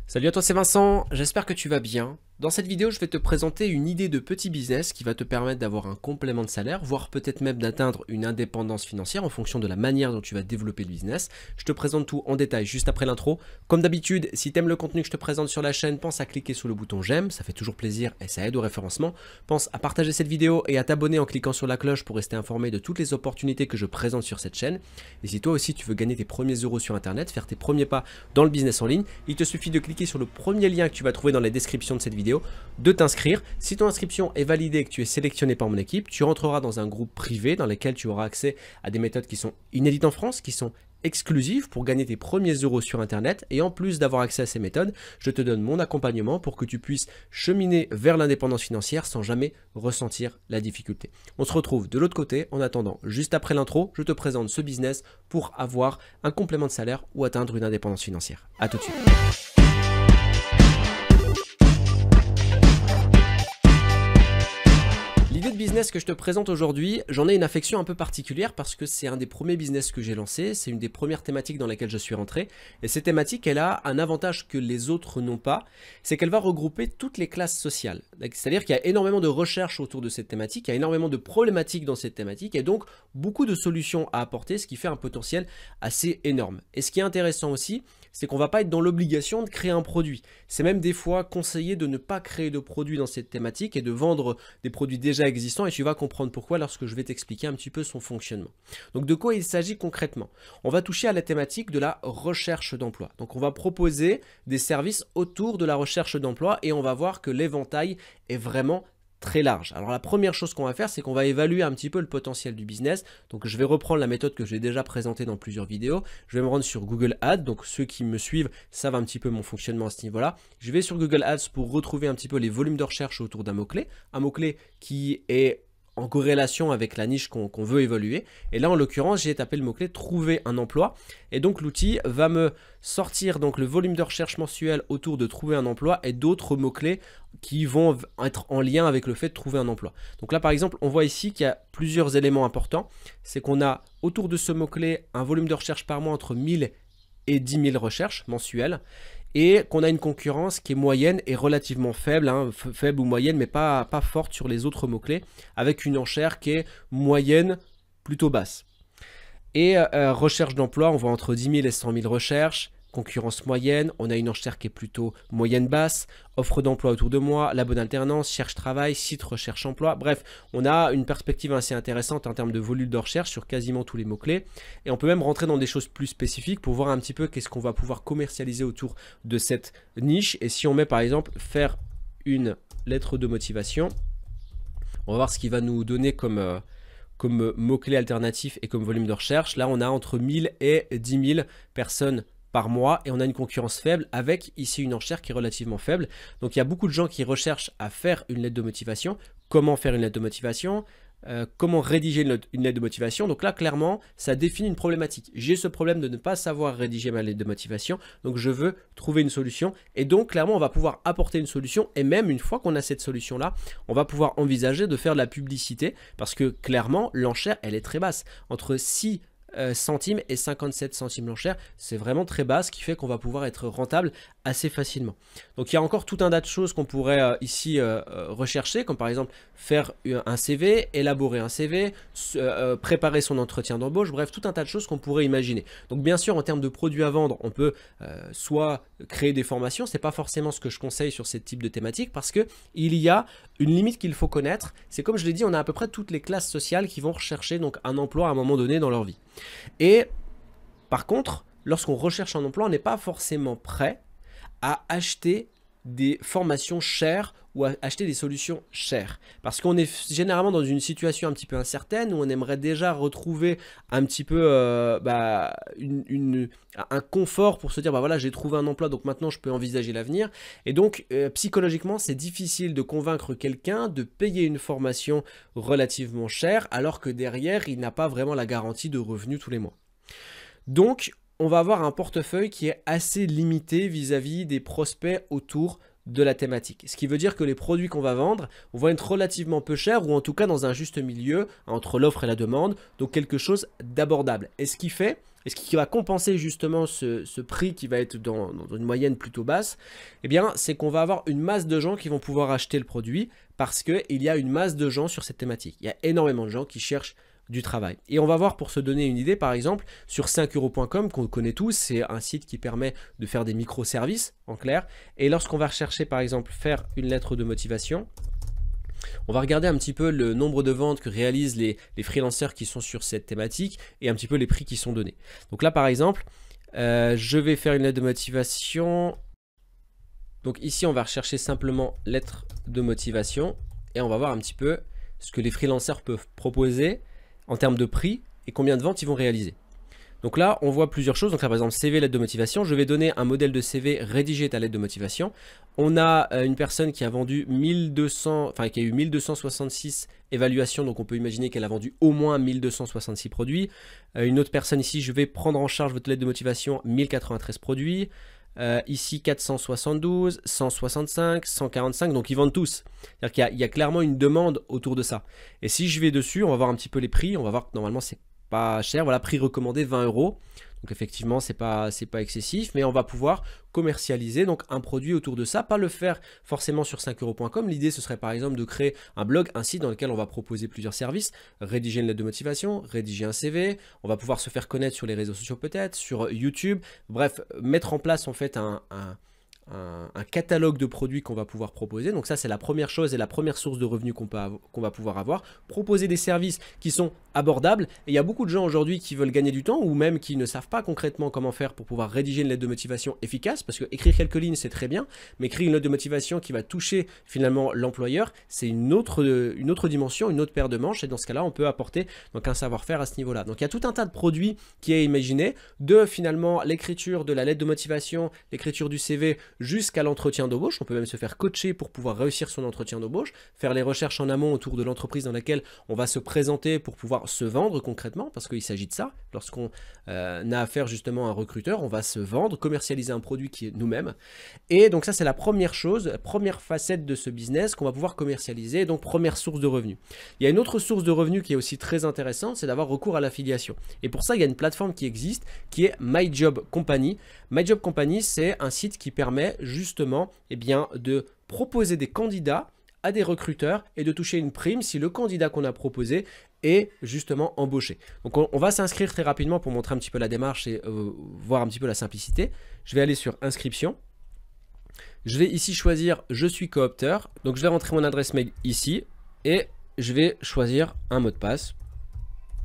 Salut à toi, c'est Vincent, j'espère que tu vas bien. Dans cette vidéo, je vais te présenter une idée de petit business qui va te permettre d'avoir un complément de salaire, voire peut-être même d'atteindre une indépendance financière en fonction de la manière dont tu vas développer le business. Je te présente tout en détail juste après l'intro. Comme d'habitude, si tu aimes le contenu que je te présente sur la chaîne, pense à cliquer sur le bouton j'aime, ça fait toujours plaisir et ça aide au référencement. Pense à partager cette vidéo et à t'abonner en cliquant sur la cloche pour rester informé de toutes les opportunités que je présente sur cette chaîne. Et si toi aussi tu veux gagner tes premiers euros sur internet, faire tes premiers pas dans le business en ligne, il te suffit de cliquer sur le premier lien que tu vas trouver dans la description de cette vidéo, de t'inscrire. Si ton inscription est validée et que tu es sélectionné par mon équipe, tu rentreras dans un groupe privé dans lequel tu auras accès à des méthodes qui sont inédites en France, qui sont exclusives pour gagner tes premiers euros sur internet. Et en plus d'avoir accès à ces méthodes, je te donne mon accompagnement pour que tu puisses cheminer vers l'indépendance financière sans jamais ressentir la difficulté. On se retrouve de l'autre côté. En attendant, juste après l'intro, je te présente ce business pour avoir un complément de salaire ou atteindre une indépendance financière. À tout de suite. L'idée de business que je te présente aujourd'hui, j'en ai une affection un peu particulière parce que c'est un des premiers business que j'ai lancé, c'est une des premières thématiques dans lesquelles je suis rentré. Et cette thématique, elle a un avantage que les autres n'ont pas, c'est qu'elle va regrouper toutes les classes sociales. C'est-à-dire qu'il y a énormément de recherches autour de cette thématique, il y a énormément de problématiques dans cette thématique et donc beaucoup de solutions à apporter, ce qui fait un potentiel assez énorme. Et ce qui est intéressant aussi, c'est qu'on ne va pas être dans l'obligation de créer un produit. C'est même des fois conseillé de ne pas créer de produit dans cette thématique et de vendre des produits déjà existants et tu vas comprendre pourquoi lorsque je vais t'expliquer un petit peu son fonctionnement. Donc de quoi il s'agit concrètement? On va toucher à la thématique de la recherche d'emploi. Donc on va proposer des services autour de la recherche d'emploi et on va voir que l'éventail est vraiment très large. Alors la première chose qu'on va faire, c'est qu'on va évaluer un petit peu le potentiel du business. Donc je vais reprendre la méthode que j'ai déjà présentée dans plusieurs vidéos. Je vais me rendre sur Google Ads. Donc ceux qui me suivent savent un petit peu mon fonctionnement à ce niveau-là. Je vais sur Google Ads pour retrouver un petit peu les volumes de recherche autour d'un mot-clé. Un mot-clé qui est en corrélation avec la niche qu'on veut évaluer. Et là, en l'occurrence, j'ai tapé le mot-clé « Trouver un emploi ». Et donc, l'outil va me sortir donc, le volume de recherche mensuel autour de trouver un emploi et d'autres mots-clés qui vont être en lien avec le fait de trouver un emploi. Donc là, par exemple, on voit ici qu'il y a plusieurs éléments importants. C'est qu'on a autour de ce mot-clé un volume de recherche par mois entre 1000 et 10 000 recherches mensuelles. Et qu'on a une concurrence qui est moyenne et relativement faible, hein, faible ou moyenne, mais pas forte sur les autres mots-clés, avec une enchère qui est moyenne, plutôt basse. Et recherche d'emploi, on voit entre 10 000 et 100 000 recherches, concurrence moyenne, on a une enchère qui est plutôt moyenne-basse, offre d'emploi autour de moi, la bonne alternance, cherche-travail, site recherche-emploi. Bref, on a une perspective assez intéressante en termes de volume de recherche sur quasiment tous les mots-clés. Et on peut même rentrer dans des choses plus spécifiques pour voir un petit peu qu'est-ce qu'on va pouvoir commercialiser autour de cette niche. Et si on met par exemple faire une lettre de motivation, on va voir ce qu'il va nous donner comme mots-clés alternatifs et comme volume de recherche. Là, on a entre 1000 et 10 000 personnes par mois et on a une concurrence faible avec ici une enchère qui est relativement faible. Donc il y a beaucoup de gens qui recherchent à faire une lettre de motivation. Comment faire une lettre de motivation? Comment rédiger une lettre de motivation? Donc là clairement ça définit une problématique. J'ai ce problème de ne pas savoir rédiger ma lettre de motivation, donc je veux trouver une solution et donc clairement on va pouvoir apporter une solution et même une fois qu'on a cette solution là, on va pouvoir envisager de faire de la publicité parce que clairement l'enchère elle est très basse, entre 6 centimes et 57 centimes l'enchère, c'est vraiment très bas, ce qui fait qu'on va pouvoir être rentable assez facilement. Donc il y a encore tout un tas de choses qu'on pourrait ici rechercher, comme par exemple faire un CV, élaborer un CV, préparer son entretien d'embauche, bref, tout un tas de choses qu'on pourrait imaginer. Donc bien sûr, en termes de produits à vendre, on peut soit créer des formations, c'est pas forcément ce que je conseille sur ce type de thématique, parce que il y a une limite qu'il faut connaître. C'est comme je l'ai dit, on a à peu près toutes les classes sociales qui vont rechercher donc un emploi à un moment donné dans leur vie. Et par contre, lorsqu'on recherche un emploi, on n'est pas forcément prêt à acheter des formations chères ou à acheter des solutions chères. Parce qu'on est généralement dans une situation un petit peu incertaine où on aimerait déjà retrouver un petit peu un confort pour se dire bah voilà, j'ai trouvé un emploi donc maintenant je peux envisager l'avenir. Et donc psychologiquement c'est difficile de convaincre quelqu'un de payer une formation relativement chère alors que derrière il n'a pas vraiment la garantie de revenus tous les mois. Donc on va avoir un portefeuille qui est assez limité vis-à-vis des prospects autour de la thématique. Ce qui veut dire que les produits qu'on va vendre vont être relativement peu chers ou en tout cas dans un juste milieu entre l'offre et la demande, donc quelque chose d'abordable. Et ce qui va compenser justement ce prix qui va être dans une moyenne plutôt basse, eh bien, c'est qu'on va avoir une masse de gens qui vont pouvoir acheter le produit parce qu'il y a une masse de gens sur cette thématique. Il y a énormément de gens qui cherchent du travail. Et on va voir, pour se donner une idée, par exemple, sur 5euros.com, qu'on connaît tous, c'est un site qui permet de faire des microservices, en clair. Et lorsqu'on va rechercher, par exemple, faire une lettre de motivation, on va regarder un petit peu le nombre de ventes que réalisent les freelancers qui sont sur cette thématique et un petit peu les prix qui sont donnés. Donc là, par exemple, je vais faire une lettre de motivation. Donc ici, on va rechercher simplement lettre de motivation et on va voir un petit peu ce que les freelancers peuvent proposer en termes de prix et combien de ventes ils vont réaliser. Donc là, on voit plusieurs choses. Donc là, par exemple, CV, lettre de motivation. Je vais donner un modèle de CV, rédiger ta lettre de motivation. On a une personne qui a vendu 1200, enfin qui a eu 1266 évaluations. Donc on peut imaginer qu'elle a vendu au moins 1266 produits. Une autre personne ici, je vais prendre en charge votre lettre de motivation, 1093 produits. Ici 472, 165, 145, donc ils vendent tous. C'est-à-dire qu'il y a clairement une demande autour de ça. Et si je vais dessus, on va voir un petit peu les prix. On va voir que normalement c'est pas cher. Voilà, prix recommandé 20 euros. Donc effectivement, c'est pas excessif, mais on va pouvoir commercialiser donc un produit autour de ça, pas le faire forcément sur 5euros.com. L'idée, ce serait par exemple de créer un blog, un site dans lequel on va proposer plusieurs services, rédiger une lettre de motivation, rédiger un CV, on va pouvoir se faire connaître sur les réseaux sociaux peut-être, sur YouTube, bref, mettre en place en fait un catalogue de produits qu'on va pouvoir proposer. Donc ça, c'est la première chose et la première source de revenus qu'on va pouvoir avoir. Proposer des services qui sont abordables. Et il y a beaucoup de gens aujourd'hui qui veulent gagner du temps ou même qui ne savent pas concrètement comment faire pour pouvoir rédiger une lettre de motivation efficace, parce que écrire quelques lignes, c'est très bien, mais écrire une lettre de motivation qui va toucher finalement l'employeur, c'est une autre dimension, une autre paire de manches. Et dans ce cas-là, on peut apporter donc un savoir-faire à ce niveau-là. Donc il y a tout un tas de produits qui est imaginé, de finalement l'écriture de la lettre de motivation, l'écriture du CV, jusqu'à l'entretien d'embauche. On peut même se faire coacher pour pouvoir réussir son entretien d'embauche, faire les recherches en amont autour de l'entreprise dans laquelle on va se présenter pour pouvoir se vendre concrètement, parce qu'il s'agit de ça. Lorsqu'on a affaire justement à un recruteur, on va se vendre, commercialiser un produit qui est nous-mêmes. Et donc ça, c'est la première chose, la première facette de ce business qu'on va pouvoir commercialiser, donc première source de revenus. Il y a une autre source de revenus qui est aussi très intéressante, c'est d'avoir recours à l'affiliation. Et pour ça, il y a une plateforme qui existe, qui est My Job Company. My Job Company, c'est un site qui permet justement de proposer des candidats à des recruteurs et de toucher une prime si le candidat qu'on a proposé est justement embauché. Donc on va s'inscrire très rapidement pour montrer un petit peu la démarche et voir un petit peu la simplicité. Je vais aller sur inscription. Je vais ici choisir je suis coopteur. Donc je vais rentrer mon adresse mail ici et je vais choisir un mot de passe.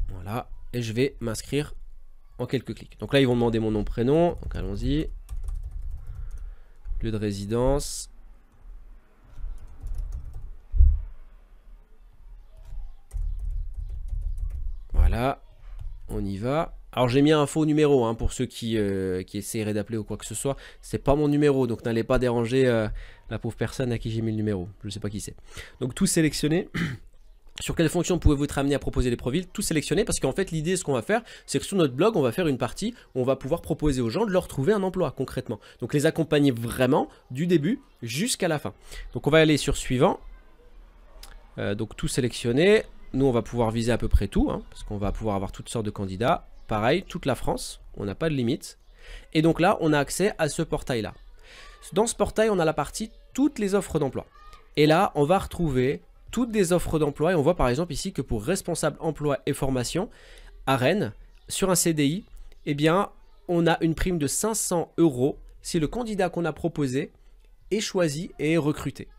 Voilà, et je vais m'inscrire en quelques clics. Donc là ils vont demander mon nom, prénom. Donc allons-y. Lieu de résidence. Voilà, on y va. Alors j'ai mis un faux numéro hein, pour ceux qui essaieraient d'appeler ou quoi que ce soit. C'est pas mon numéro, donc n'allez pas déranger la pauvre personne à qui j'ai mis le numéro. Je ne sais pas qui c'est. Donc tout sélectionné. Sur quelle fonction pouvez-vous être amené à proposer des profils? Tout sélectionné, parce qu'en fait l'idée, ce qu'on va faire, c'est que sur notre blog, on va faire une partie où on va pouvoir proposer aux gens de leur trouver un emploi concrètement. Donc les accompagner vraiment du début jusqu'à la fin. Donc on va aller sur suivant. Donc tout sélectionné. Nous, on va pouvoir viser à peu près tout, hein, parce qu'on va pouvoir avoir toutes sortes de candidats. Pareil, toute la France, on n'a pas de limite. Et donc là, on a accès à ce portail-là. Dans ce portail, on a la partie toutes les offres d'emploi. Et là, on va retrouver toutes des offres d'emploi. Et on voit par exemple ici que pour responsable emploi et formation à Rennes, sur un CDI, eh bien, on a une prime de 500 € si le candidat qu'on a proposé est choisi et est recruté.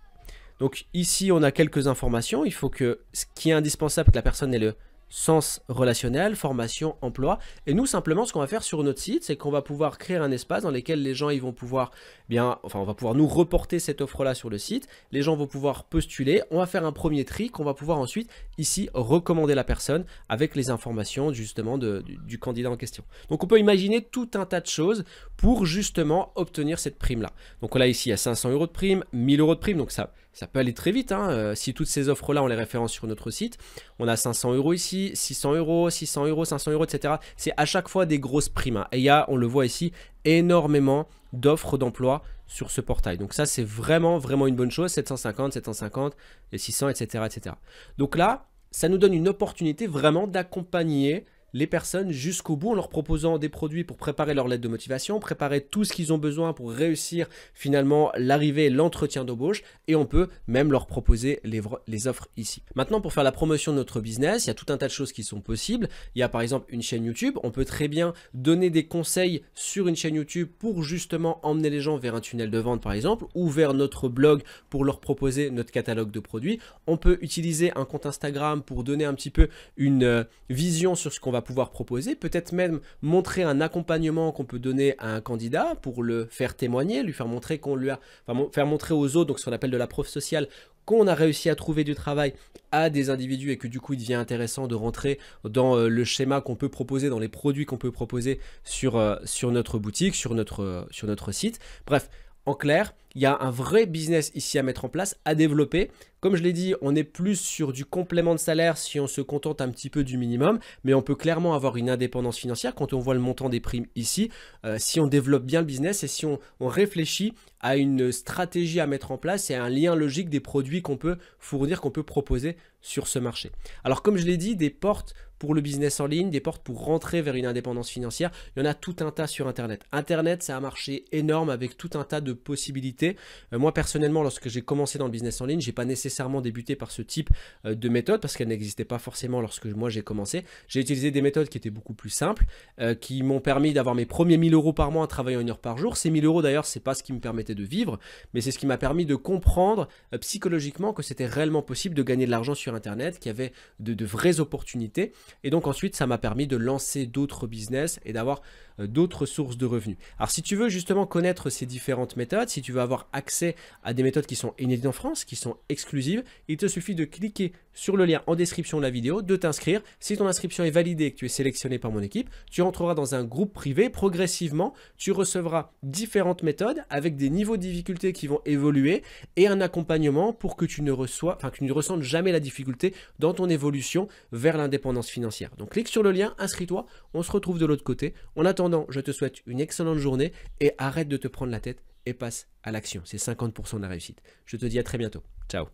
Donc ici, on a quelques informations. Il faut que ce qui est indispensable, que la personne ait le sens relationnel, formation, emploi. Et nous, simplement, ce qu'on va faire sur notre site, c'est qu'on va pouvoir créer un espace dans lequel les gens ils vont pouvoir, on va pouvoir nous reporter cette offre-là sur le site. Les gens vont pouvoir postuler. On va faire un premier tri qu'on va pouvoir ensuite, ici, recommander la personne avec les informations, justement, du candidat en question. Donc, on peut imaginer tout un tas de choses pour, justement, obtenir cette prime-là. Donc là, ici, il y a 500 € de prime, 1000 € de prime. Donc, ça peut aller très vite. Hein. Si toutes ces offres-là, on les référence sur notre site, on a 500 € ici, 600 €, 600 €, 500 €, etc. C'est à chaque fois des grosses primes. Hein. Et il y a, on le voit ici, énormément d'offres d'emploi sur ce portail. Donc ça, c'est vraiment, vraiment une bonne chose. 750, 750, et 600, etc., etc. Donc là, ça nous donne une opportunité vraiment d'accompagner les personnes jusqu'au bout en leur proposant des produits pour préparer leur lettre de motivation, préparer tout ce qu'ils ont besoin pour réussir finalement l'arrivée et l'entretien d'embauche, et on peut même leur proposer les offres ici. Maintenant, pour faire la promotion de notre business, il y a tout un tas de choses qui sont possibles. Il y a par exemple une chaîne YouTube. On peut très bien donner des conseils sur une chaîne YouTube pour justement emmener les gens vers un tunnel de vente par exemple, ou vers notre blog pour leur proposer notre catalogue de produits. On peut utiliser un compte Instagram pour donner un petit peu une vision sur ce qu'on va pouvoir proposer, peut-être même montrer un accompagnement qu'on peut donner à un candidat pour le faire témoigner, lui faire montrer qu'on lui a, enfin, faire montrer aux autres, donc ce qu'on appelle de la preuve sociale, qu'on a réussi à trouver du travail à des individus et que du coup il devient intéressant de rentrer dans le schéma qu'on peut proposer, dans les produits qu'on peut proposer sur notre boutique, sur notre site. Bref, en clair, il y a un vrai business ici à mettre en place, à développer. Comme je l'ai dit, on est plus sur du complément de salaire si on se contente un petit peu du minimum, mais on peut clairement avoir une indépendance financière quand on voit le montant des primes ici, si on développe bien le business et si on réfléchit à une stratégie à mettre en place et à un lien logique des produits qu'on peut fournir, qu'on peut proposer sur ce marché. Alors comme je l'ai dit, des portes pour le business en ligne, des portes pour rentrer vers une indépendance financière, il y en a tout un tas sur Internet. Internet, c'est un marché énorme avec tout un tas de possibilités. Moi personnellement, lorsque j'ai commencé dans le business en ligne, j'ai pas nécessairement débuté par ce type de méthode parce qu'elle n'existait pas forcément lorsque moi j'ai commencé. J'ai utilisé des méthodes qui étaient beaucoup plus simples, qui m'ont permis d'avoir mes premiers 1000 € par mois en travaillant 1 heure par jour. Ces 1000 € d'ailleurs, c'est pas ce qui me permettait de vivre, mais c'est ce qui m'a permis de comprendre psychologiquement que c'était réellement possible de gagner de l'argent sur Internet, qu'il y avait de vraies opportunités. Et donc ensuite, ça m'a permis de lancer d'autres business et d'avoir d'autres sources de revenus. Alors si tu veux justement connaître ces différentes méthodes, si tu veux avoir accès à des méthodes qui sont inédites en France, qui sont exclusives, il te suffit de cliquer sur le lien en description de la vidéo, de t'inscrire. Si ton inscription est validée et que tu es sélectionné par mon équipe, tu rentreras dans un groupe privé. Progressivement, tu recevras différentes méthodes avec des niveaux de difficulté qui vont évoluer et un accompagnement pour que tu ne ressentes jamais la difficulté dans ton évolution vers l'indépendance financière. Donc clique sur le lien, inscris-toi, on se retrouve de l'autre côté. En attendant, je te souhaite une excellente journée et arrête de te prendre la tête et passe à l'action. C'est 50% de la réussite. Je te dis à très bientôt. Ciao.